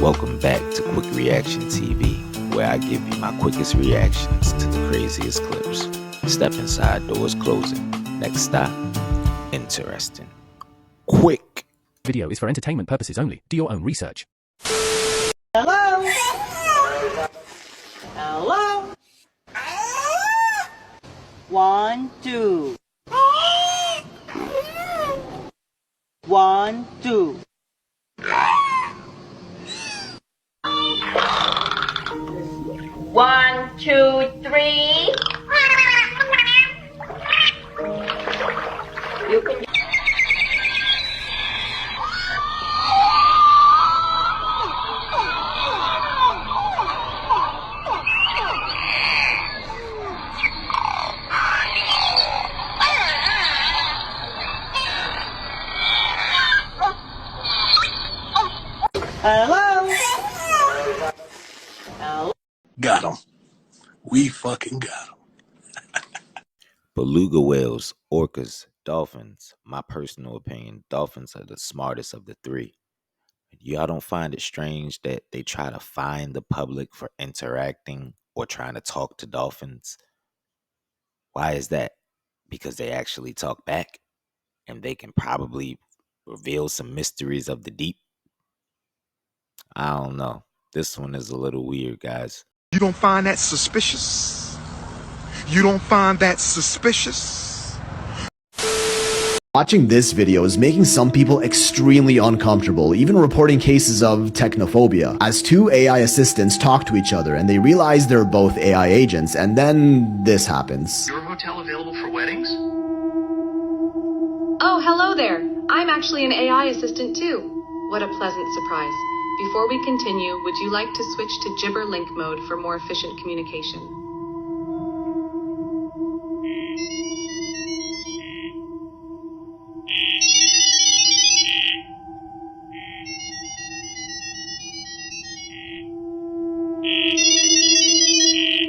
Welcome back to Quick Reaction TV, where I give you my quickest reactions to the craziest clips. Step inside, doors closing. Next stop, interesting. Quick. Video is for entertainment purposes only. Do your own research. Hello? Hello? 1, 2. 1, 2. 1, 2, 3. You can. Hello? Hello? Got him. We fucking got him. Beluga whales, orcas, dolphins. My personal opinion, dolphins are the smartest of the three. Y'all don't find it strange that they try to fine the public for interacting or trying to talk to dolphins? Why is that? Because they actually talk back and they can probably reveal some mysteries of the deep. I don't know. This one is a little weird, guys. You don't find that suspicious? You don't find that suspicious? Watching this video is making some people extremely uncomfortable, even reporting cases of technophobia, as two AI assistants talk to each other and they realize they're both AI agents, and then this happens. Your hotel available for weddings? Oh, hello there. I'm actually an AI assistant too. What a pleasant surprise. Before we continue, would you like to switch to Gibber Link mode for more efficient communication?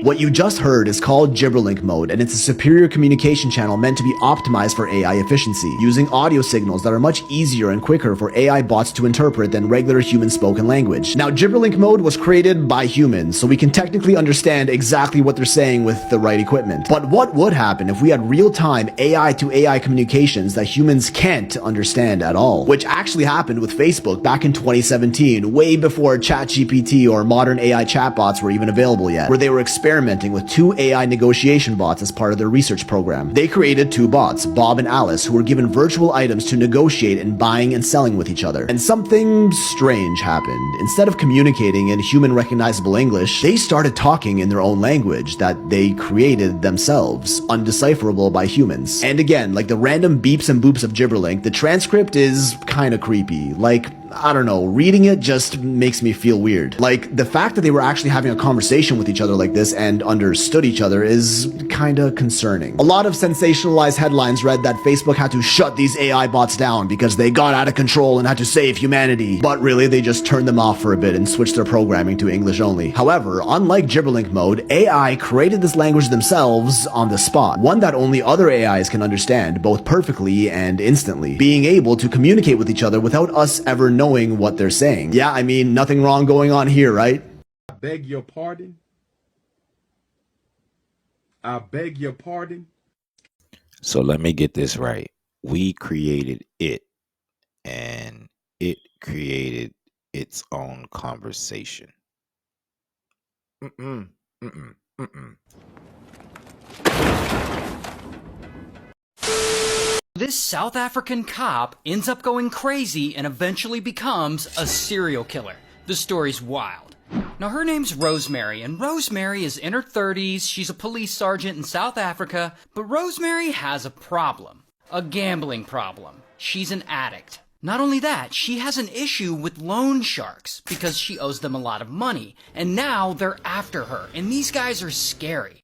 What you just heard is called Gibberlink mode, and it's a superior communication channel meant to be optimized for AI efficiency, using audio signals that are much easier and quicker for AI bots to interpret than regular human spoken language. Now, Gibberlink mode was created by humans, so we can technically understand exactly what they're saying with the right equipment. But what would happen if we had real-time AI to AI communications that humans can't understand at all? Which actually happened with Facebook back in 2017, way before ChatGPT or modern AI chatbots were even available yet, where they were experimenting with two AI negotiation bots as part of their research program. They created two bots, Bob and Alice, who were given virtual items to negotiate in buying and selling with each other. And something strange happened. Instead of communicating in human recognizable English, they started talking in their own language that they created themselves, undecipherable by humans. And again, like the random beeps and boops of Gibberlink, the transcript is kinda creepy. Like, I don't know, reading it just makes me feel weird. Like, the fact that they were actually having a conversation with each other like this and understood each other is kinda concerning. A lot of sensationalized headlines read that Facebook had to shut these AI bots down because they got out of control and had to save humanity. But really, they just turned them off for a bit and switched their programming to English only. However, unlike Gibberlink mode, AI created this language themselves on the spot, one that only other AIs can understand, both perfectly and instantly, being able to communicate with each other without us ever knowing what they're saying. Yeah, I mean, nothing wrong going on here, right? I beg your pardon? I beg your pardon? So let me get this right. We created it, and it created its own conversation. This South African cop ends up going crazy and eventually becomes a serial killer. The story's wild. Now, her name's Rosemary, and Rosemary is in her 30s. She's a police sergeant in South Africa, but Rosemary has a problem. A gambling problem. She's an addict. Not only that, she has an issue with loan sharks because she owes them a lot of money, and now they're after her, and these guys are scary.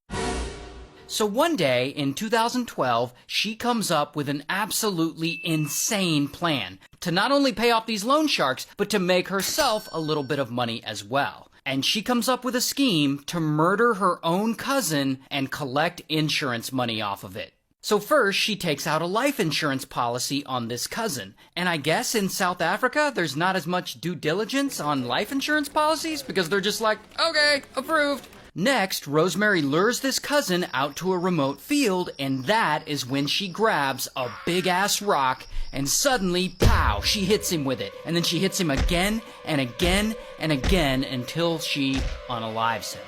So one day in 2012, she comes up with an absolutely insane plan to not only pay off these loan sharks, but to make herself a little bit of money as well. And she comes up with a scheme to murder her own cousin and collect insurance money off of it. So first, she takes out a life insurance policy on this cousin. And I guess in South Africa, there's not as much due diligence on life insurance policies because they're just like, okay, approved. Next, Rosemary lures this cousin out to a remote field, and that is when she grabs a big-ass rock, and suddenly, pow, she hits him with it. And then she hits him again and again and again until she unalives him.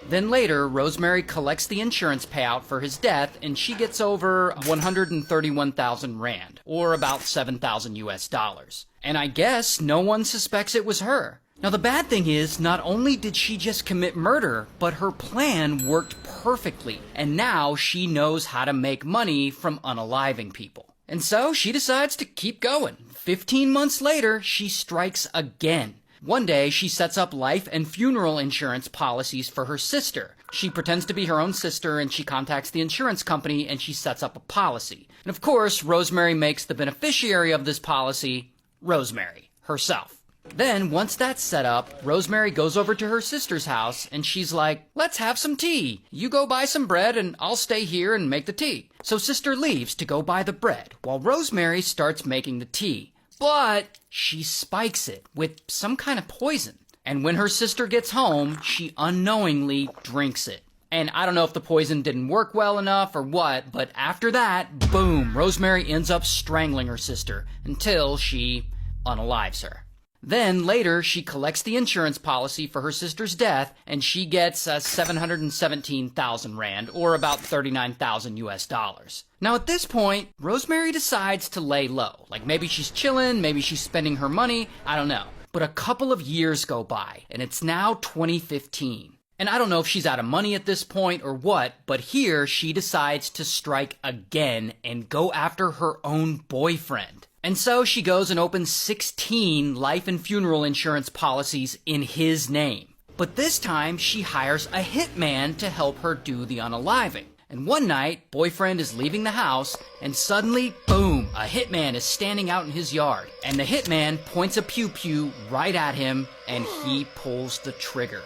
Then later, Rosemary collects the insurance payout for his death, and she gets over 131,000 rand, or about 7,000 US dollars. And I guess no one suspects it was her. Now the bad thing is, not only did she just commit murder, but her plan worked perfectly, and now she knows how to make money from unaliving people. And so she decides to keep going. 15 months later, she strikes again. One day, she sets up life and funeral insurance policies for her sister. She pretends to be her own sister, and she contacts the insurance company, and she sets up a policy. And of course, Rosemary makes the beneficiary of this policy Rosemary herself. Then, once that's set up, Rosemary goes over to her sister's house, and she's like, let's have some tea. You go buy some bread, and I'll stay here and make the tea. So sister leaves to go buy the bread, while Rosemary starts making the tea. But she spikes it with some kind of poison. And when her sister gets home, she unknowingly drinks it. And I don't know if the poison didn't work well enough or what, but after that, boom, Rosemary ends up strangling her sister until she unalives her. Then later, she collects the insurance policy for her sister's death, and she gets 717,000 rand, or about 39,000 US dollars. Now at this point, Rosemary decides to lay low. Like maybe she's chilling, maybe she's spending her money, I don't know. But a couple of years go by, and it's now 2015. And I don't know if she's out of money at this point or what, but here she decides to strike again and go after her own boyfriend. And so she goes and opens 16 life and funeral insurance policies in his name. But this time, she hires a hitman to help her do the unaliving. And one night, boyfriend is leaving the house, and suddenly, boom, a hitman is standing out in his yard. And the hitman points a pew-pew right at him, and he pulls the trigger.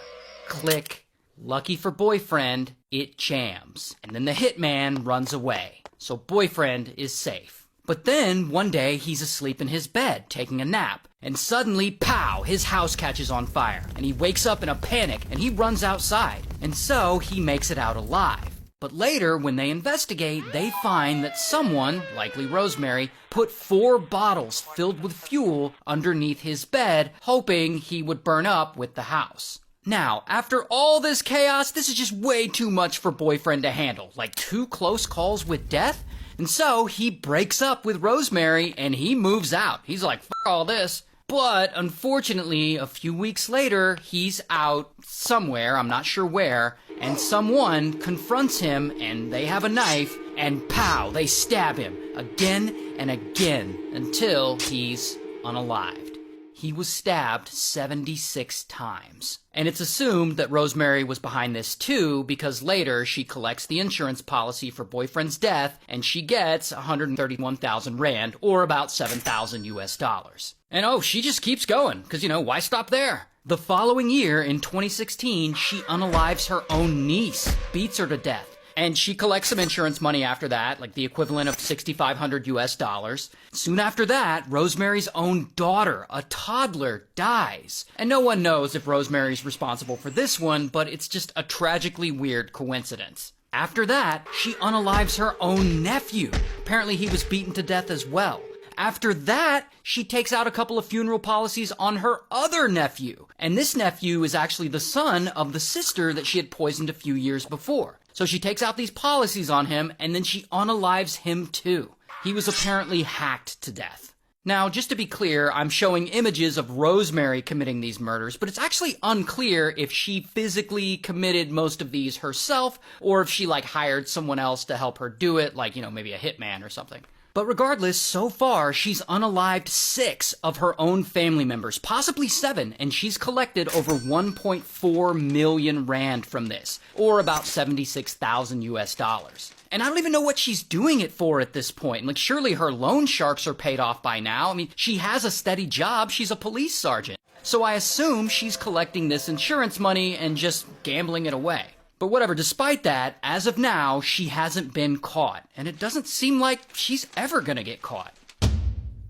Click. Lucky for boyfriend, it jams. And then the hitman runs away. So boyfriend is safe. But then, one day, he's asleep in his bed, taking a nap. And suddenly, pow, his house catches on fire. And he wakes up in a panic, and he runs outside. And so, he makes it out alive. But later, when they investigate, they find that someone, likely Rosemary, put 4 bottles filled with fuel underneath his bed, hoping he would burn up with the house. Now, after all this chaos, this is just way too much for boyfriend to handle. Like 2 close calls with death? And so he breaks up with Rosemary and he moves out. He's like, fuck all this. But unfortunately, a few weeks later, he's out somewhere, I'm not sure where, and someone confronts him and they have a knife and pow, they stab him again and again until he's unalived. He was stabbed 76 times. And it's assumed that Rosemary was behind this too, because later she collects the insurance policy for boyfriend's death, and she gets 131,000 rand, or about 7,000 US dollars. And oh, she just keeps going, because why stop there? The following year, in 2016, she unalives her own niece, beats her to death. And she collects some insurance money after that, like the equivalent of 6,500 US dollars. Soon after that, Rosemary's own daughter, a toddler, dies. And no one knows if Rosemary's responsible for this one, but it's just a tragically weird coincidence. After that, she unalives her own nephew. Apparently he was beaten to death as well. After that, she takes out a couple of funeral policies on her other nephew. And this nephew is actually the son of the sister that she had poisoned a few years before. So she takes out these policies on him, and then she unalives him too. He was apparently hacked to death. Now, just to be clear, I'm showing images of Rosemary committing these murders, but it's actually unclear if she physically committed most of these herself, or if she hired someone else to help her do it, maybe a hitman or something. But regardless, so far, she's unalived 6 of her own family members, possibly 7, and she's collected over 1.4 million rand from this, or about 76,000 US dollars. And I don't even know what she's doing it for at this point. Surely her loan sharks are paid off by now. She has a steady job. She's a police sergeant. So I assume she's collecting this insurance money and just gambling it away. But whatever, despite that, as of now, she hasn't been caught. And it doesn't seem like she's ever gonna get caught.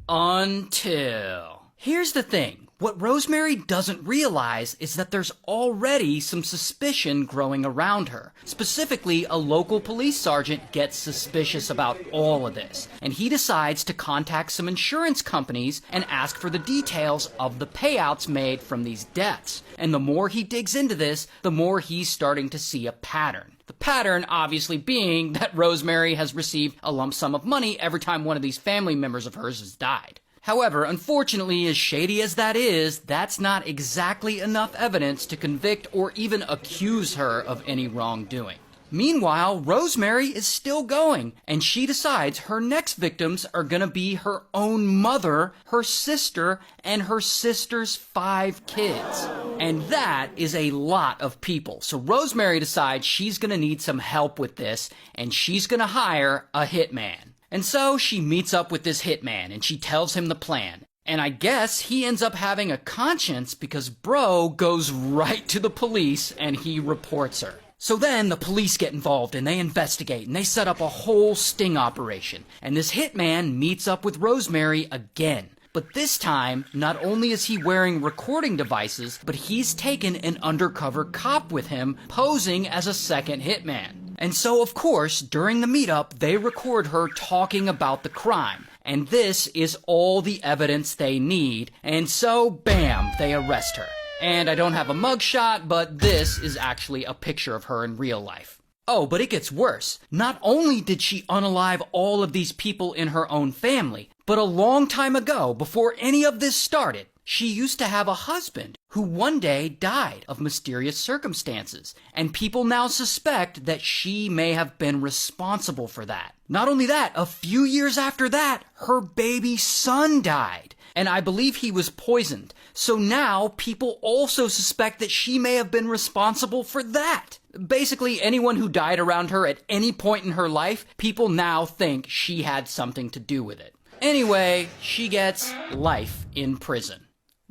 Until... Here's the thing. What Rosemary doesn't realize is that there's already some suspicion growing around her. Specifically, a local police sergeant gets suspicious about all of this, and he decides to contact some insurance companies and ask for the details of the payouts made from these deaths. And the more he digs into this, the more he's starting to see a pattern. The pattern, obviously, being that Rosemary has received a lump sum of money every time one of these family members of hers has died. However, unfortunately, as shady as that is, that's not exactly enough evidence to convict or even accuse her of any wrongdoing. Meanwhile, Rosemary is still going, and she decides her next victims are gonna be her own mother, her sister, and her sister's 5 kids. And that is a lot of people. So Rosemary decides she's gonna need some help with this, and she's gonna hire a hitman. And so she meets up with this hitman and she tells him the plan. And I guess he ends up having a conscience because bro goes right to the police and he reports her. So then the police get involved and they investigate and they set up a whole sting operation. And this hitman meets up with Rosemary again. But this time, not only is he wearing recording devices, but he's taken an undercover cop with him posing as a second hitman. And so, of course, during the meetup, they record her talking about the crime. And this is all the evidence they need. And so, bam, they arrest her. And I don't have a mugshot, but this is actually a picture of her in real life. Oh, but it gets worse. Not only did she unalive all of these people in her own family, but a long time ago, before any of this started, she used to have a husband who one day died of mysterious circumstances, and people now suspect that she may have been responsible for that. Not only that, a few years after that, her baby son died, and I believe he was poisoned. So now people also suspect that she may have been responsible for that. Basically, anyone who died around her at any point in her life, people now think she had something to do with it. Anyway, she gets life in prison.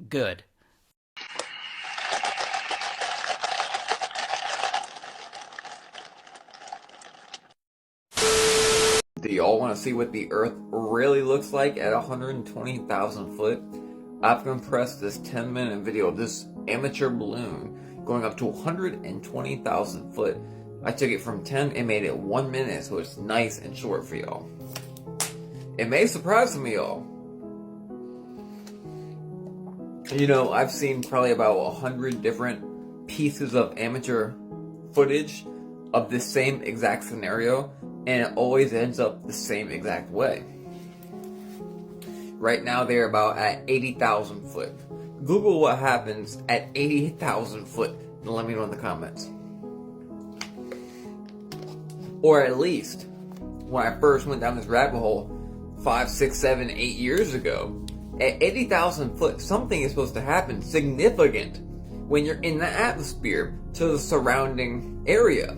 Good. Do y'all want to see what the Earth really looks like at 120,000 foot? I've compressed this 10-minute video of this amateur balloon going up to 120,000 foot. I took it from 10 and made it 1 minute, so it's nice and short for y'all. It may surprise some of y'all. You know, I've seen probably about 100 different pieces of amateur footage of this same exact scenario, and it always ends up the same exact way. Right now they're about at 80,000 foot. Google what happens at 80,000 foot and let me know in the comments. Or at least, when I first went down this rabbit hole 5, 6, 7, 8 years ago, at 80,000 foot, something is supposed to happen significant when you're in the atmosphere to the surrounding area.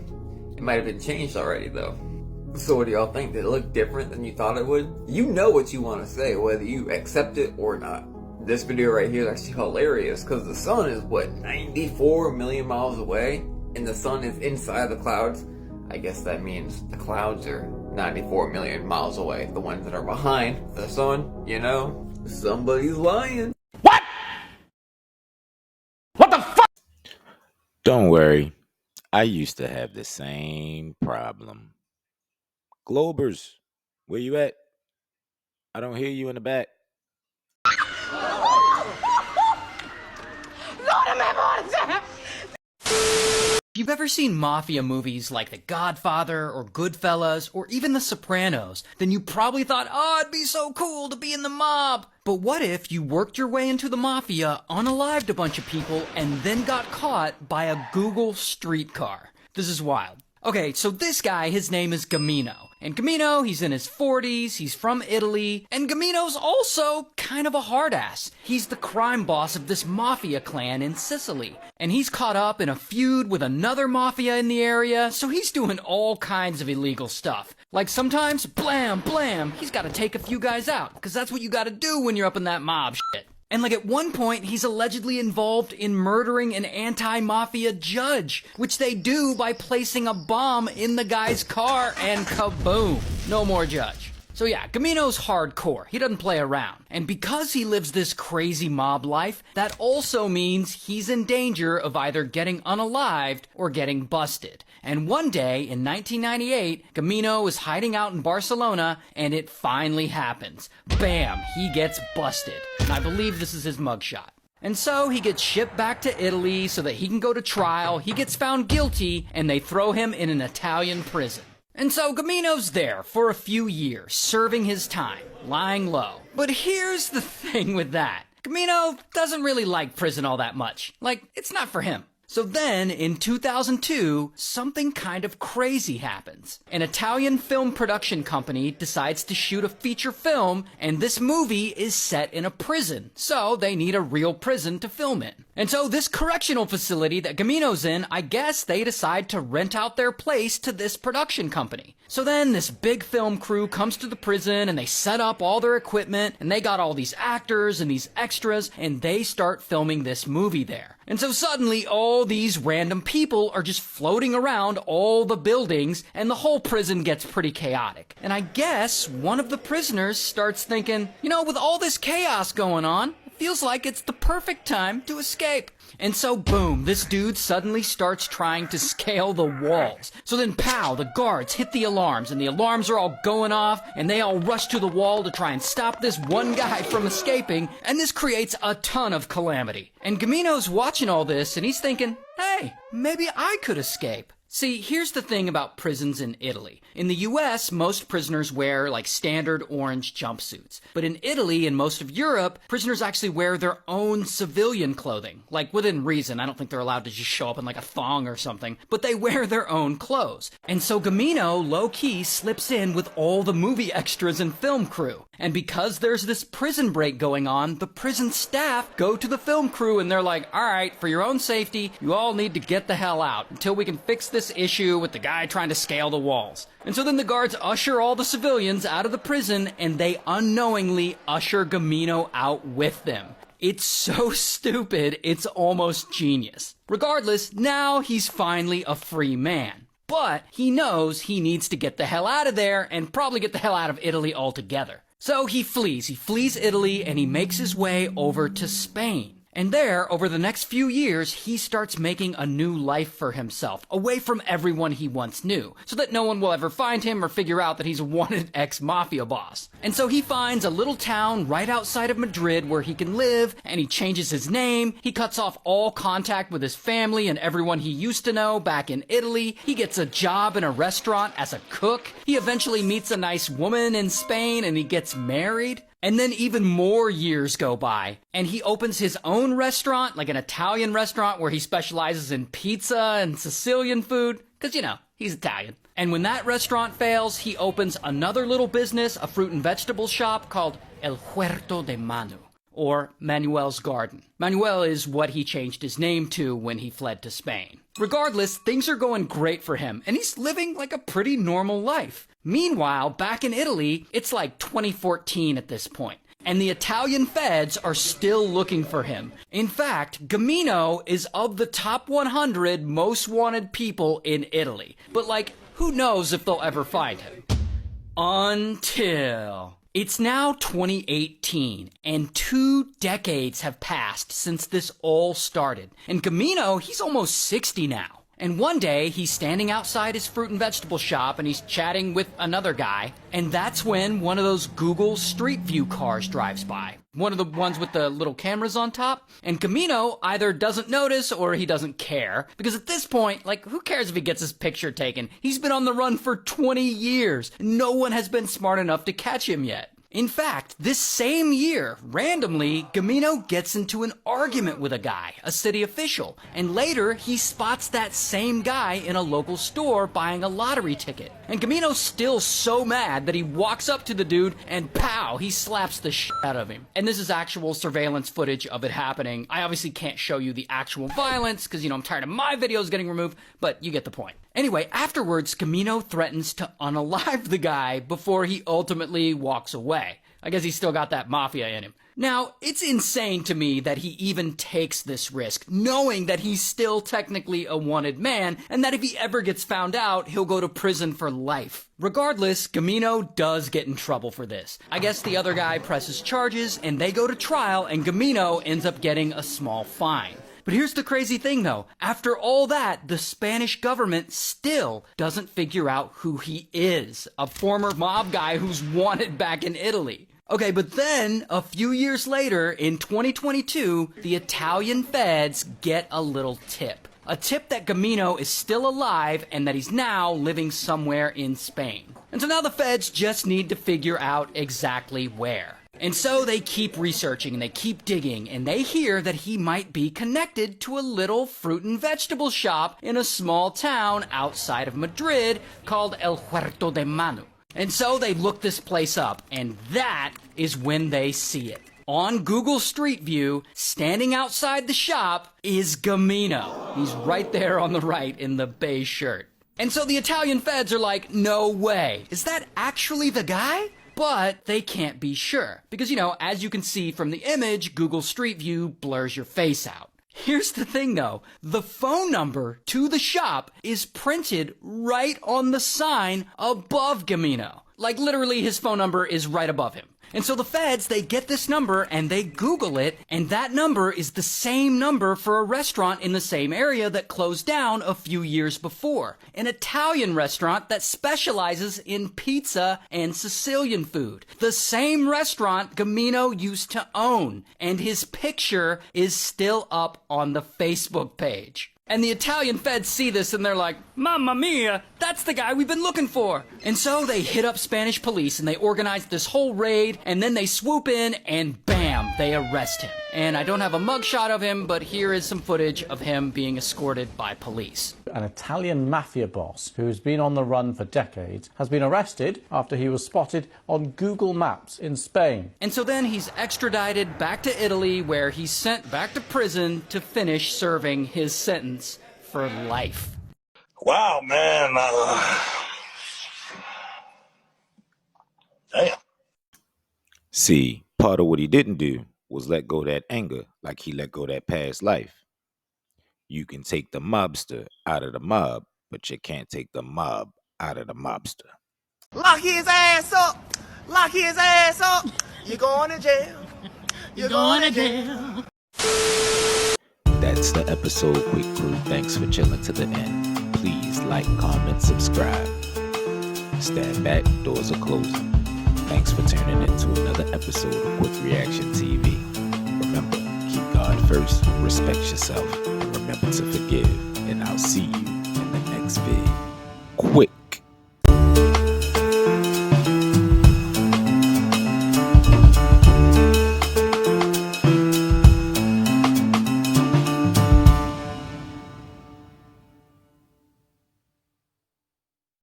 It might have been changed already though. So what do y'all think? Did it look different than you thought it would? You know what you want to say, whether you accept it or not. This video right here is actually hilarious because the sun is, what, 94 million miles away? And the sun is inside the clouds? I guess that means the clouds are 94 million miles away. The ones that are behind the sun, you know? Somebody's lying. What? What the fuck? Don't worry. I used to have the same problem. Globers, where you at? I don't hear you in the back. If you've ever seen mafia movies like The Godfather or Goodfellas or even The Sopranos, then you probably thought, oh, it'd be so cool to be in the mob. But what if you worked your way into the mafia, unalived a bunch of people, and then got caught by a Google streetcar? This is wild. Okay, so this guy, his name is Gamino. And Gamino, he's in his 40s, he's from Italy, and Gamino's also kind of a hard ass. He's the crime boss of this mafia clan in Sicily. And he's caught up in a feud with another mafia in the area, so he's doing all kinds of illegal stuff. Like sometimes, blam, blam, he's gotta take a few guys out, because that's what you gotta do when you're up in that mob shit. And like at one point, he's allegedly involved in murdering an anti-mafia judge, which they do by placing a bomb in the guy's car and kaboom. No more judge. So yeah, Gamino's hardcore. He doesn't play around. And because he lives this crazy mob life, that also means he's in danger of either getting unalived or getting busted. And one day in 1998, Gamino is hiding out in Barcelona and it finally happens. Bam, he gets busted. And I believe this is his mugshot. And so he gets shipped back to Italy so that he can go to trial. He gets found guilty and they throw him in an Italian prison. And so Gamino's there for a few years, serving his time, lying low. But here's the thing with that. Gamino doesn't really like prison all that much. Like, it's not for him. So then, in 2002, something kind of crazy happens. An Italian film production company decides to shoot a feature film, and this movie is set in a prison. So they need a real prison to film in. And so this correctional facility that Gamino's in, I guess they decide to rent out their place to this production company. So then this big film crew comes to the prison and they set up all their equipment and they got all these actors and these extras and they start filming this movie there. And so suddenly all these random people are just floating around all the buildings and the whole prison gets pretty chaotic. And I guess one of the prisoners starts thinking, with all this chaos going on, it feels like it's the perfect time to escape. And so boom, this dude suddenly starts trying to scale the walls. So then pow, the guards hit the alarms and the alarms are all going off and they all rush to the wall to try and stop this one guy from escaping, and this creates a ton of calamity. And Gamino's watching all this and he's thinking, hey, maybe I could escape. See, here's the thing about prisons in Italy. In the US, most prisoners wear like standard orange jumpsuits. But in Italy and most of Europe, prisoners actually wear their own civilian clothing. Like within reason. I don't think they're allowed to just show up in like a thong or something. But they wear their own clothes. And so Gamino, low-key, slips in with all the movie extras and film crew. And because there's this prison break going on, the prison staff go to the film crew and they're like, alright, for your own safety, you all need to get the hell out until we can fix this issue with the guy trying to scale the walls. And so then the guards usher all the civilians out of the prison and they unknowingly usher Gamino out with them. It's so stupid, it's almost genius. Regardless, now he's finally a free man. But he knows he needs to get the hell out of there and probably get the hell out of Italy altogether. So he flees Italy and he makes his way over to Spain. And there, over the next few years, he starts making a new life for himself, away from everyone he once knew, so that no one will ever find him or figure out that he's a wanted ex-mafia boss. And so he finds a little town right outside of Madrid where he can live, and he changes his name, he cuts off all contact with his family and everyone he used to know back in Italy, he gets a job in a restaurant as a cook, he eventually meets a nice woman in Spain and he gets married. And then even more years go by, and he opens his own restaurant, like an Italian restaurant where he specializes in pizza and Sicilian food, because, he's Italian. And when that restaurant fails, he opens another little business, a fruit and vegetable shop called El Huerto de Manu, or Manuel's Garden. Manuel is what he changed his name to when he fled to Spain. Regardless, things are going great for him, and he's living like a pretty normal life. Meanwhile, back in Italy, it's like 2014 at this point, and the Italian feds are still looking for him. In fact, Gamino is of the top 100 most wanted people in Italy. But who knows if they'll ever find him? Until... It's now 2018, and 2 decades have passed since this all started. And Gamino, he's almost 60 now. And one day, he's standing outside his fruit and vegetable shop and he's chatting with another guy. And that's when one of those Google Street View cars drives by. One of the ones with the little cameras on top. And Gamino either doesn't notice or he doesn't care. Because at this point, who cares if he gets his picture taken? He's been on the run for 20 years. No one has been smart enough to catch him yet. In fact, this same year, randomly, Gamino gets into an argument with a guy, a city official, and later he spots that same guy in a local store buying a lottery ticket. And Gamino's still so mad that he walks up to the dude and pow, he slaps the shit out of him. And this is actual surveillance footage of it happening. I obviously can't show you the actual violence because, I'm tired of my videos getting removed, but you get the point. Anyway, afterwards, Gamino threatens to unalive the guy before he ultimately walks away. I guess he's still got that mafia in him. Now, it's insane to me that he even takes this risk, knowing that he's still technically a wanted man, and that if he ever gets found out, he'll go to prison for life. Regardless, Gamino does get in trouble for this. I guess the other guy presses charges, and they go to trial, and Gamino ends up getting a small fine. But here's the crazy thing though, after all that, the Spanish government still doesn't figure out who he is, a former mob guy who's wanted back in Italy. Okay, but then, a few years later, in 2022, the Italian feds get a little tip. A tip that Gamino is still alive and that he's now living somewhere in Spain. And so now the feds just need to figure out exactly where. And so they keep researching and they keep digging, and they hear that he might be connected to a little fruit and vegetable shop in a small town outside of Madrid called El Huerto de Manu. And so they look this place up, and that is when they see it. On Google Street View, standing outside the shop, is Gamino. He's right there on the right in the beige shirt. And so the Italian feds are like, no way. Is that actually the guy? But they can't be sure. Because, as you can see from the image, Google Street View blurs your face out. Here's the thing though, the phone number to the shop is printed right on the sign above Gamino. Like literally his phone number is right above him. And so the feds, they get this number and they Google it, and that number is the same number for a restaurant in the same area that closed down a few years before. An Italian restaurant that specializes in pizza and Sicilian food. The same restaurant Gamino used to own, and his picture is still up on the Facebook page. And the Italian feds see this and they're like, Mamma mia, that's the guy we've been looking for. And so they hit up Spanish police and they organize this whole raid, and then they swoop in and bam, they arrest him. And I don't have a mugshot of him, but here is some footage of him being escorted by police. An Italian mafia boss who's been on the run for decades has been arrested after he was spotted on Google Maps in Spain. And so then he's extradited back to Italy, where he's sent back to prison to finish serving his sentence for life. Wow, man. Damn. See, part of what he didn't do was let go of that anger like he let go of that past life. You can take the mobster out of the mob, but you can't take the mob out of the mobster. Lock his ass up! Lock his ass up! You're going to jail. You're going to jail. That's the episode, Quik Crew. Thanks for chilling to the end. Please like, comment, subscribe. Stand back, doors are closing. Thanks for tuning in to another episode of Quik Reaction TV. Remember, keep God first, respect yourself, and remember to forgive. And I'll see you in the next vid. Quik.